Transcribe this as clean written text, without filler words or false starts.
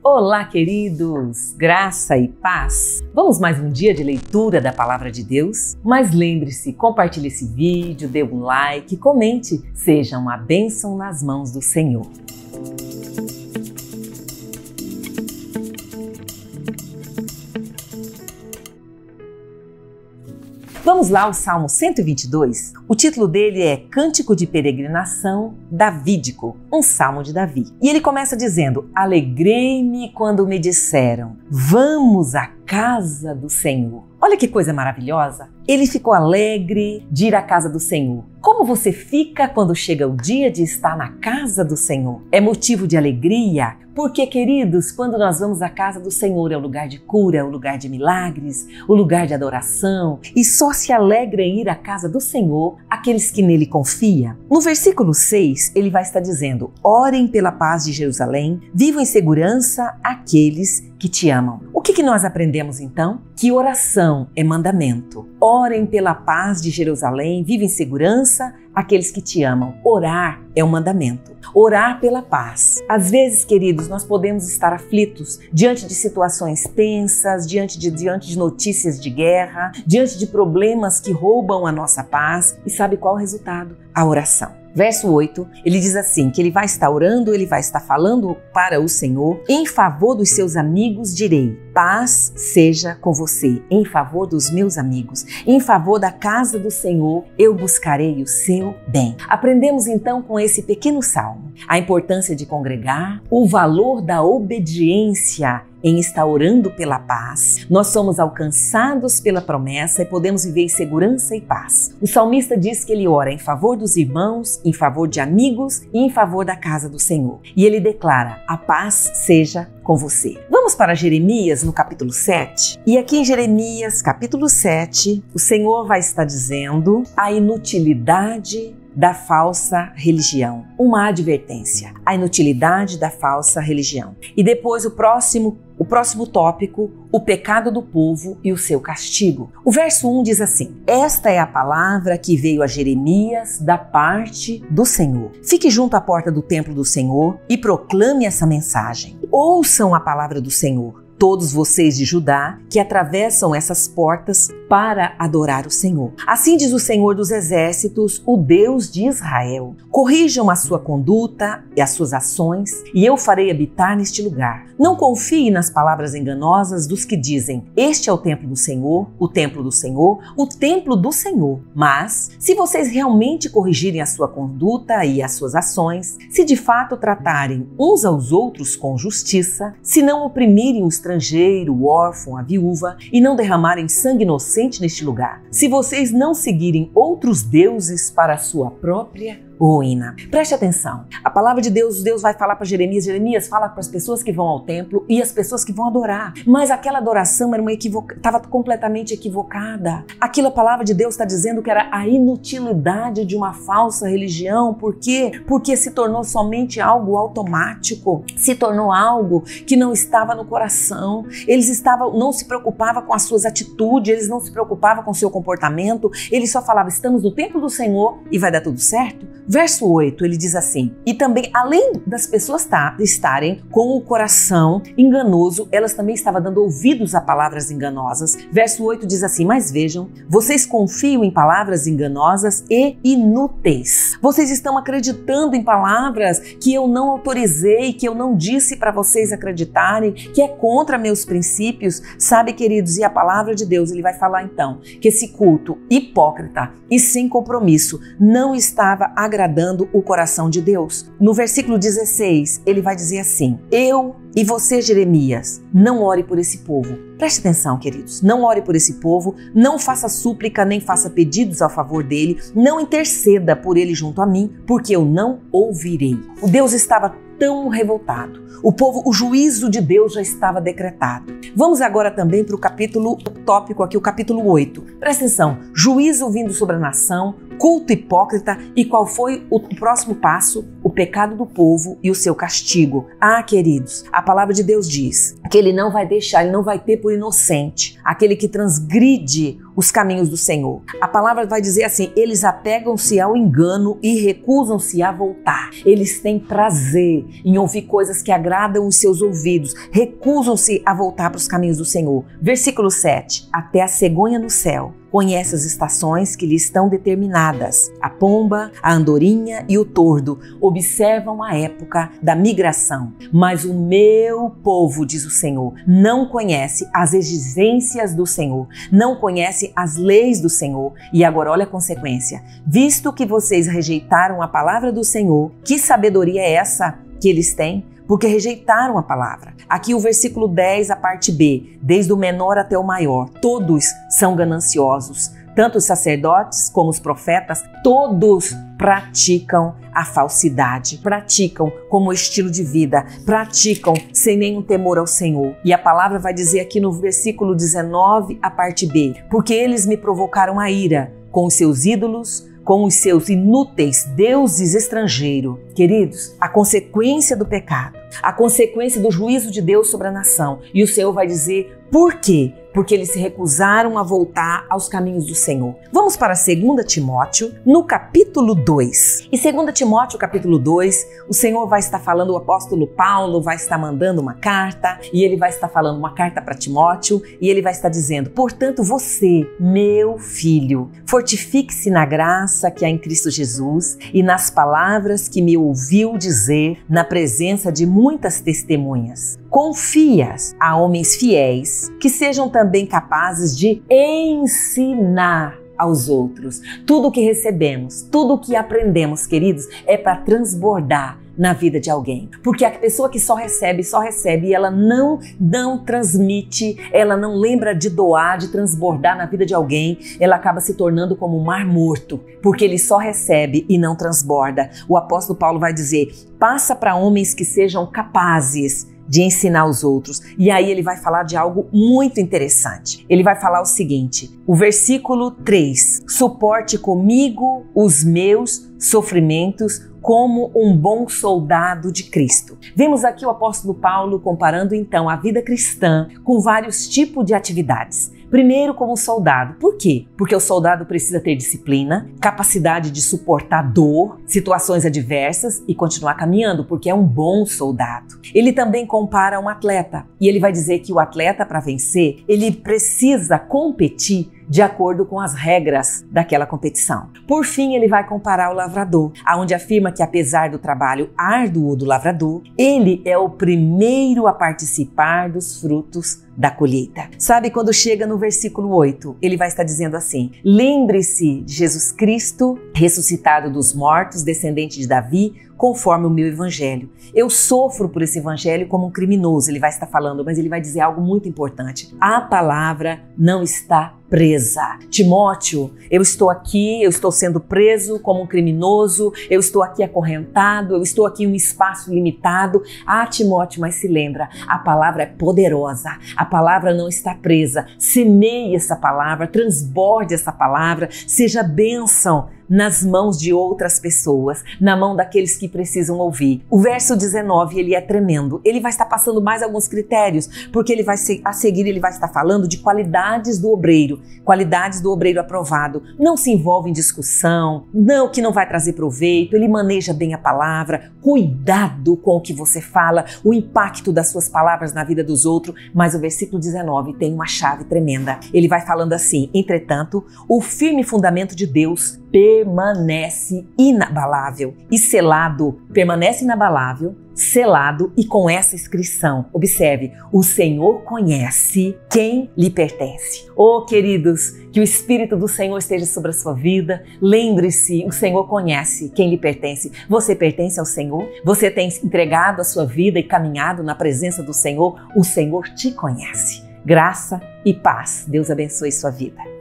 Olá, queridos! Graça e paz! Vamos mais um dia de leitura da Palavra de Deus? Mas lembre-se, compartilhe esse vídeo, dê um like, comente, seja uma bênção nas mãos do Senhor. Vamos lá ao Salmo 122. O título dele é Cântico de Peregrinação Davídico, um salmo de Davi. E ele começa dizendo: Alegrei-me quando me disseram, vamos à casa do Senhor. Olha que coisa maravilhosa! Ele ficou alegre de ir à casa do Senhor. Como você fica quando chega o dia de estar na casa do Senhor? É motivo de alegria? Porque, queridos, quando nós vamos à casa do Senhor, é o lugar de cura, é o lugar de milagres, o lugar de adoração. E só se alegra em ir à casa do Senhor aqueles que nele confiam. No versículo 6, ele vai estar dizendo: orem pela paz de Jerusalém, vivam em segurança aqueles que te amam. O que nós aprendemos então? Que oração é mandamento. Orem pela paz de Jerusalém, vivam em segurança aqueles que te amam. Orar é um mandamento. Orar pela paz. Às vezes, queridos, nós podemos estar aflitos diante de situações tensas, diante de notícias de guerra, diante de problemas que roubam a nossa paz. E sabe qual é o resultado? A oração. Verso 8, ele diz assim, que ele vai estar orando, ele vai estar falando para o Senhor. Em favor dos seus amigos direi, paz seja com você. Em favor dos meus amigos, em favor da casa do Senhor, eu buscarei o seu bem. Aprendemos então com esse pequeno salmo a importância de congregar, o valor da obediência em estar orando pela paz. Nós somos alcançados pela promessa e podemos viver em segurança e paz. O salmista diz que ele ora em favor dos irmãos, em favor de amigos e em favor da casa do Senhor. E ele declara, a paz seja com você. Vamos para Jeremias no capítulo 7. E aqui em Jeremias, capítulo 7, o Senhor vai estar dizendo a inutilidade da falsa religião. Uma advertência. A inutilidade da falsa religião. E depois o próximo tópico, o pecado do povo e o seu castigo. O verso 1 diz assim: esta é a palavra que veio a Jeremias da parte do Senhor. Fique junto à porta do templo do Senhor e proclame essa mensagem. Ouçam a palavra do Senhor, todos vocês de Judá que atravessam essas portas para adorar o Senhor. Assim diz o Senhor dos Exércitos, o Deus de Israel. Corrijam a sua conduta e as suas ações, e eu farei habitar neste lugar. Não confie nas palavras enganosas dos que dizem, este é o templo do Senhor, o templo do Senhor, o templo do Senhor. Mas, se vocês realmente corrigirem a sua conduta e as suas ações, se de fato tratarem uns aos outros com justiça, se não oprimirem o estrangeiro, o órfão, a viúva, e não derramarem sangue inocente neste lugar, se vocês não seguirem outros deuses para a sua própria ruína. Preste atenção. A palavra de Deus vai falar para Jeremias. Jeremias fala para as pessoas que vão ao templo e as pessoas que vão adorar. Mas aquela adoração estava completamente equivocada. Aquilo, a palavra de Deus está dizendo que era a inutilidade de uma falsa religião. Por quê? Porque se tornou somente algo automático. Se tornou algo que não estava no coração. Não se preocupava com as suas atitudes, eles não se preocupavam com o seu comportamento. Eles só falavam, estamos no templo do Senhor e vai dar tudo certo. Verso 8, ele diz assim, e também, além das pessoas estarem com o coração enganoso, elas também estavam dando ouvidos a palavras enganosas. Verso 8 diz assim, mas vejam, vocês confiam em palavras enganosas e inúteis. Vocês estão acreditando em palavras que eu não autorizei, que eu não disse para vocês acreditarem, que é contra meus princípios. Sabe, queridos, e a palavra de Deus, ele vai falar então, que esse culto hipócrita e sem compromisso não estava agradando o coração de Deus. No versículo 16, ele vai dizer assim, eu e você, Jeremias, não ore por esse povo. Preste atenção, queridos, não ore por esse povo, não faça súplica, nem faça pedidos a favor dele, não interceda por ele junto a mim, porque eu não ouvirei. O Deus estava tão revoltado. O juízo de Deus já estava decretado. Vamos agora também para o tópico aqui, o capítulo 8. Presta atenção, juízo vindo sobre a nação, culto hipócrita e qual foi o próximo passo? O pecado do povo e o seu castigo. Ah, queridos, a palavra de Deus diz que ele não vai deixar, ele não vai ter por inocente aquele que transgride os caminhos do Senhor. A palavra vai dizer assim: eles apegam-se ao engano e recusam-se a voltar. Eles têm prazer em ouvir coisas que agradam os seus ouvidos, recusam-se a voltar para os caminhos do Senhor. Versículo 7. Até a cegonha no céu conhece as estações que lhe estão determinadas. A pomba, a andorinha e o tordo observam a época da migração. Mas o meu povo, diz o Senhor, não conhece as exigências do Senhor, não conhece as leis do Senhor. E agora olha a consequência. Visto que vocês rejeitaram a palavra do Senhor, que sabedoria é essa que eles têm? Porque rejeitaram a palavra. Aqui o versículo 10, a parte B, desde o menor até o maior, todos são gananciosos, tanto os sacerdotes como os profetas, todos praticam a falsidade, praticam como estilo de vida, praticam sem nenhum temor ao Senhor. E a palavra vai dizer aqui no versículo 19, a parte B, porque eles me provocaram a ira com os seus ídolos, com os seus inúteis deuses estrangeiros. Queridos, a consequência do pecado, a consequência do juízo de Deus sobre a nação. E o Senhor vai dizer por quê? Porque eles se recusaram a voltar aos caminhos do Senhor. Vamos para 2 Timóteo, no capítulo 2. Em 2 Timóteo, capítulo 2, o Senhor vai estar falando, o apóstolo Paulo vai estar mandando uma carta, e ele vai estar falando uma carta para Timóteo, e ele vai estar dizendo: portanto, você, meu filho, fortifique-se na graça que há em Cristo Jesus e nas palavras que me ouviu dizer na presença de muitas testemunhas. Confias a homens fiéis que sejam também capazes de ensinar aos outros. Tudo que recebemos, tudo que aprendemos, queridos, é para transbordar na vida de alguém. Porque a pessoa que só recebe e ela não transmite, ela não lembra de doar, de transbordar na vida de alguém, ela acaba se tornando como um mar morto, porque ele só recebe e não transborda. O apóstolo Paulo vai dizer: passa para homens que sejam capazes de ensinar os outros. E aí ele vai falar de algo muito interessante. Ele vai falar o seguinte, o versículo 3, suporte comigo os meus sofrimentos como um bom soldado de Cristo. Vemos aqui o apóstolo Paulo comparando então a vida cristã com vários tipos de atividades. Primeiro, como soldado. Por quê? Porque o soldado precisa ter disciplina, capacidade de suportar dor, situações adversas e continuar caminhando, porque é um bom soldado. Ele também compara um atleta, e ele vai dizer que o atleta, para vencer, ele precisa competir de acordo com as regras daquela competição. Por fim, ele vai comparar o lavrador, aonde afirma que apesar do trabalho árduo do lavrador, ele é o primeiro a participar dos frutos da colheita. Sabe, quando chega no versículo 8, ele vai estar dizendo assim: lembre-se de Jesus Cristo, ressuscitado dos mortos, descendente de Davi, conforme o meu evangelho. Eu sofro por esse evangelho como um criminoso, ele vai estar falando, mas ele vai dizer algo muito importante. A palavra não está presa. Timóteo, eu estou aqui, eu estou sendo preso como um criminoso, eu estou aqui acorrentado, eu estou aqui em um espaço limitado. Ah, Timóteo, mas se lembra, a palavra é poderosa, a palavra não está presa. Semeie essa palavra, transborde essa palavra, seja bênção nas mãos de outras pessoas, na mão daqueles que precisam ouvir. O verso 19, ele é tremendo. Ele vai estar passando mais alguns critérios, porque ele vai a seguir ele vai estar falando de qualidades do obreiro aprovado. Não se envolve em discussão, não, que não vai trazer proveito, ele maneja bem a palavra, cuidado com o que você fala, o impacto das suas palavras na vida dos outros. Mas o versículo 19 tem uma chave tremenda. Ele vai falando assim: entretanto, o firme fundamento de Deus permanece inabalável e selado, permanece inabalável, selado e com essa inscrição. Observe, o Senhor conhece quem lhe pertence. Oh, queridos, que o Espírito do Senhor esteja sobre a sua vida. Lembre-se, o Senhor conhece quem lhe pertence. Você pertence ao Senhor? Você tem entregado a sua vida e caminhado na presença do Senhor? O Senhor te conhece. Graça e paz. Deus abençoe sua vida.